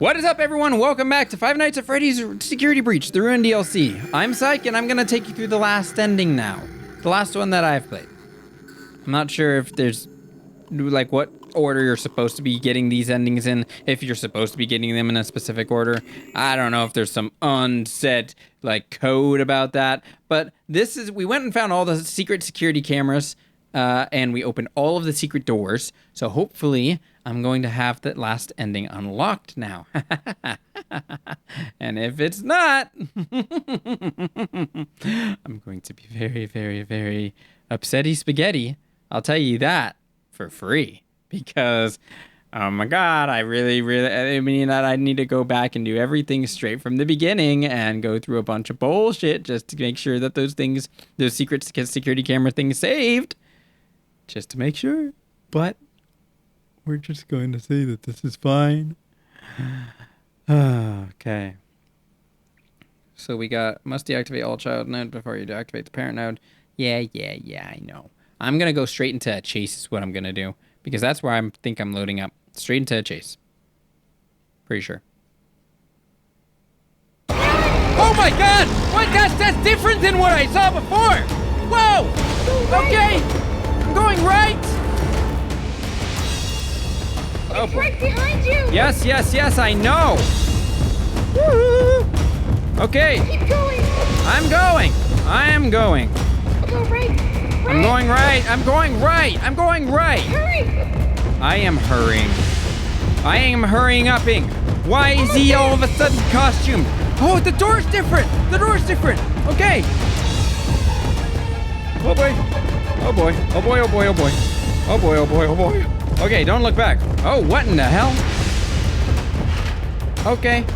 What is up, everyone? Welcome back to Five Nights at Freddy's Security Breach, the Ruined DLC. I'm Psych, and I'm gonna take you through the last ending now. The last one that I've played. I'm not sure if there's, like, what order you're supposed to be getting these endings in, if you're supposed to be getting them in a specific order. I don't know if there's some unsaid, like, code about that. But this is, we went and found all the secret security cameras, and we opened all of the secret doors. So hopefully, I'm going to have that last ending unlocked now. And if it's not, I'm going to be very, very, very upsetty spaghetti. I'll tell you that for free. Because, oh my god, I mean that I need to go back and do everything straight from the beginning and go through a bunch of bullshit just to make sure that those secret security camera things saved. Just to make sure. But we're just going to say that this is fine. Okay. So we got, must deactivate all child node before you deactivate the parent node. Yeah, I know. I'm going to go straight into a chase is what I'm going to do. Because that's where I think I'm loading up. Straight into a chase. Pretty sure. Oh my god! What? That's different than what I saw before! Whoa! Okay! I'm going right! It's right behind you! Yes, I know! Woo-hoo. Okay. Keep going! I am going. Go right. I'm going right. Hurry! I am hurrying upping. Why is he all of a sudden costumed? Oh, the door's different. Okay. Oh boy. Okay, don't look back. Oh, what in the hell? Okay.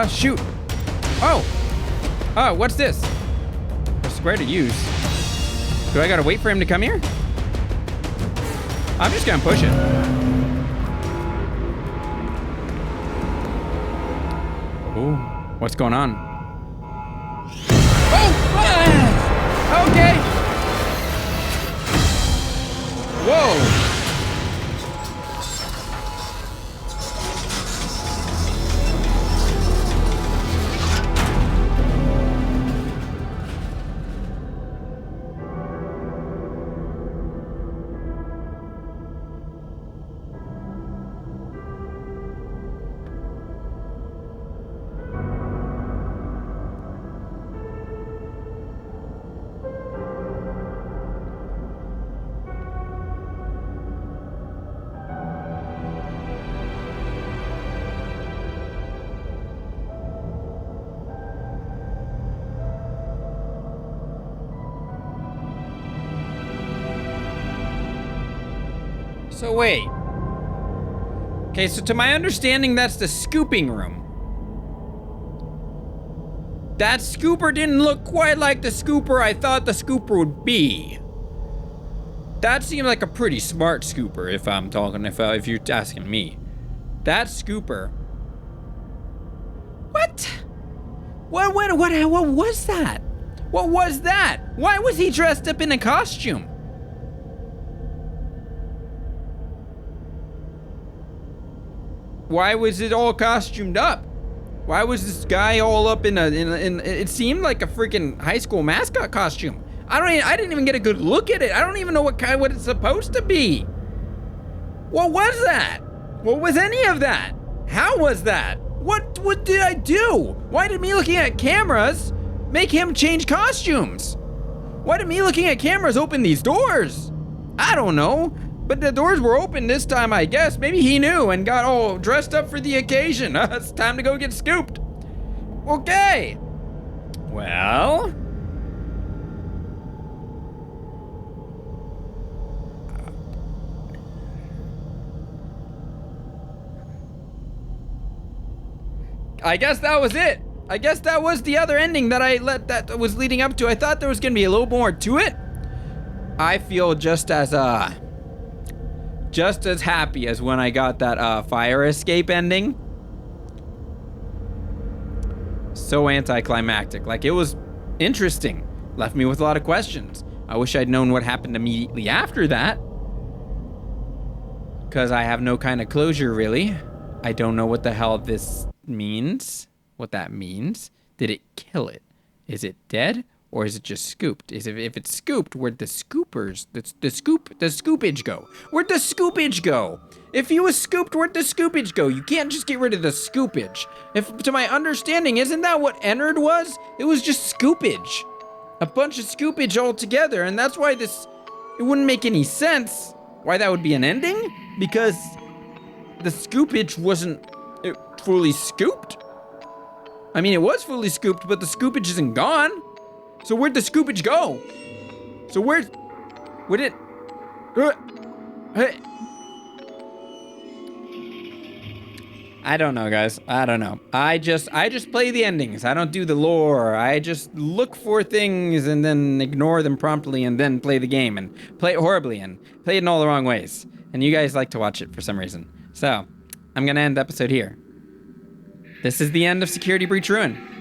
Shoot. Oh, what's this? A square to use. Do I gotta wait for him to come here? I'm just gonna push it. Oh, what's going on? Oh! Okay! Whoa! So wait. Okay, so to my understanding, that's the scooping room. That scooper didn't look quite like the scooper I thought the scooper would be. That seemed like a pretty smart scooper, if you're asking me. That scooper. What? What was that? What was that? Why was he dressed up in a costume? Why was it all costumed up? Why was this guy all up in it seemed like a freaking high school mascot costume. I didn't even get a good look at it. I don't even know what it's supposed to be. What was that? What was any of that? How was that? What did I do? Why did me looking at cameras make him change costumes? Why did me looking at cameras open these doors? I don't know. But the doors were open this time, I guess. Maybe he knew and got all dressed up for the occasion. It's time to go get scooped. Okay. Well. I guess that was it. I guess that was the other ending that was leading up to. I thought there was gonna be a little more to it. I feel just as happy as when I got that fire escape ending. So anticlimactic. Like, it was interesting. Left me with a lot of questions. I wish I'd known what happened immediately after that. because I have no kind of closure, really. I don't know what the hell this means, did it kill it? Is it dead? Or is it just scooped? If it's scooped, where'd the scoopage go? Where'd the scoopage go? If he was scooped, where'd the scoopage go? You can't just get rid of the scoopage. To my understanding, isn't that what Ennard was? It was just scoopage. A bunch of scoopage all together, and that's why it wouldn't make any sense why that would be an ending, because the scoopage wasn't fully scooped. I mean, it was fully scooped, but the scoopage isn't gone. So where'd the scoopage go? So where'd it? I don't know, guys. I don't know. I just play the endings. I don't do the lore. I just look for things and then ignore them promptly and then play the game and play it horribly and play it in all the wrong ways. And you guys like to watch it for some reason. So I'm gonna end the episode here. This is the end of Security Breach Ruin.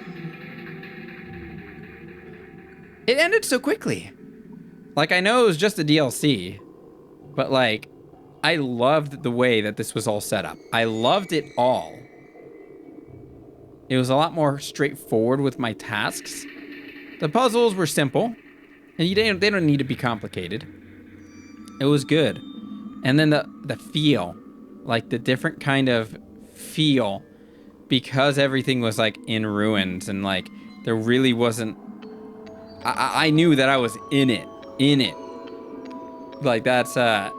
It ended so quickly. Like, I know it was just a DLC, but like, I loved the way that this was all set up. I loved it all. It was a lot more straightforward with my tasks. The puzzles were simple, and they don't need to be complicated. It was good. And then the feel, like the different kind of feel, because everything was like in ruins and like there really wasn't. I knew that I was in it. Like that's it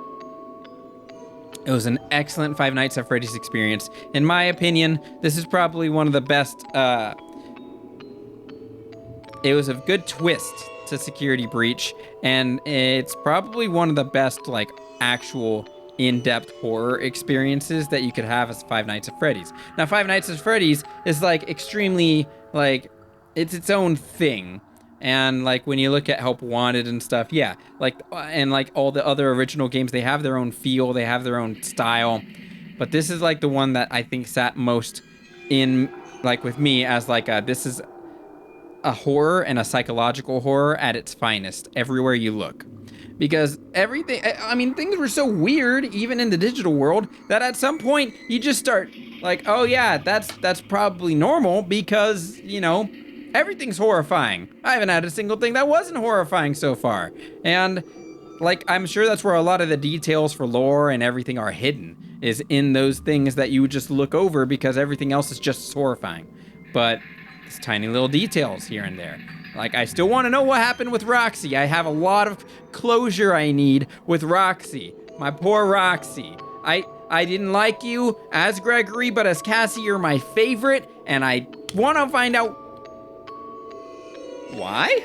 was an excellent Five Nights at Freddy's experience. In my opinion, this is probably one of the best. It was a good twist to Security Breach, and it's probably one of the best like actual in-depth horror experiences that you could have as Five Nights at Freddy's. Now, Five Nights at Freddy's is like extremely like it's its own thing. And like when you look at Help Wanted and stuff, yeah, like and like all the other original games, they have their own feel, they have their own style. But this is like the one that I think sat most in like with me as like this is a horror and a psychological horror at its finest everywhere you look. Because everything, I mean, things were so weird even in the digital world that at some point you just start like, oh yeah, that's probably normal because, you know, everything's horrifying. I haven't had a single thing that wasn't horrifying so far. And like, I'm sure that's where a lot of the details for lore and everything are hidden, is in those things that you would just look over because everything else is just horrifying. But it's tiny little details here and there. Like, I still want to know what happened with Roxy. I have a lot of closure I need with Roxy. My poor Roxy. I didn't like you as Gregory, but as Cassie, you're my favorite, and I want to find out why?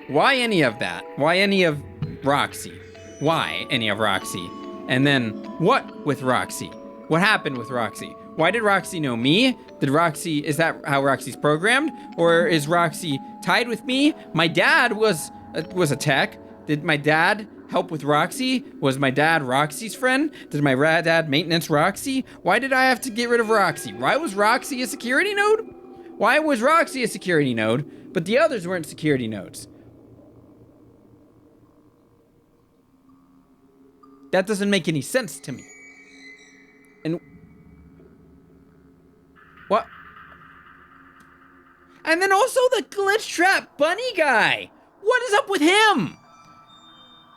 Why any of that? Why any of Roxy? Why any of Roxy? And then what with Roxy? What happened with Roxy? Why did Roxy know me? Is that how Roxy's programmed? Or is Roxy tied with me? My dad was a tech. Did my dad help with Roxy? Was my dad Roxy's friend? Did my dad maintenance Roxy? Why did I have to get rid of Roxy? Why was Roxy a security node? Why was Roxy a security node, but the others weren't security nodes? That doesn't make any sense to me. And what? And then also the glitch trap bunny guy. What is up with him?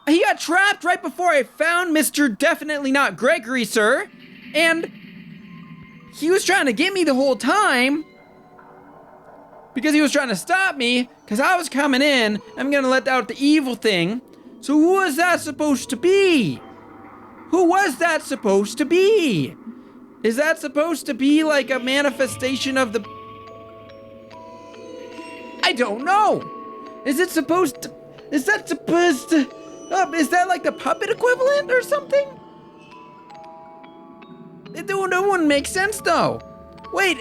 He got trapped right before I found Mr. Definitely Not Gregory, sir. And he was trying to get me the whole time because he was trying to stop me because I was coming in. I'm going to let out the evil thing. So who was that supposed to be? Who was that supposed to be? Is that supposed to be like a manifestation of the... I don't know. Is that supposed to... Is that like the puppet equivalent or something? It wouldn't make sense though. Wait,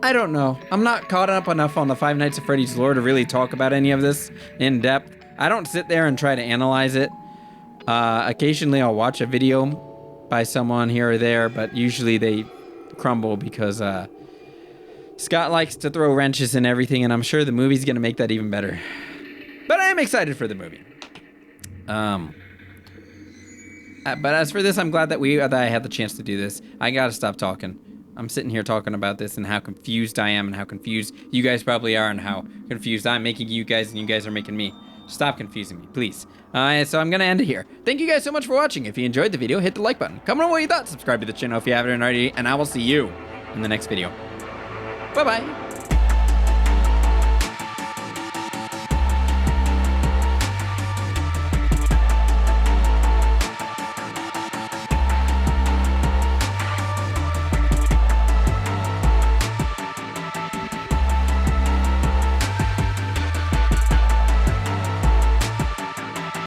I don't know. I'm not caught up enough on the Five Nights at Freddy's lore to really talk about any of this in depth. I don't sit there and try to analyze it. Occasionally I'll watch a video by someone here or there, but usually they crumble because Scott likes to throw wrenches in everything, and I'm sure the movie's gonna make that even better. But I am excited for the movie. But as for this, I'm glad that I had the chance to do this. I gotta stop talking. I'm sitting here talking about this and how confused I am and how confused you guys probably are and how confused I'm making you guys and you guys are making me. Stop confusing me, please. So I'm gonna end it here. Thank you guys so much for watching. If you enjoyed the video, hit the like button. Comment on what you thought. Subscribe to the channel if you haven't already, and I will see you in the next video. Bye-bye.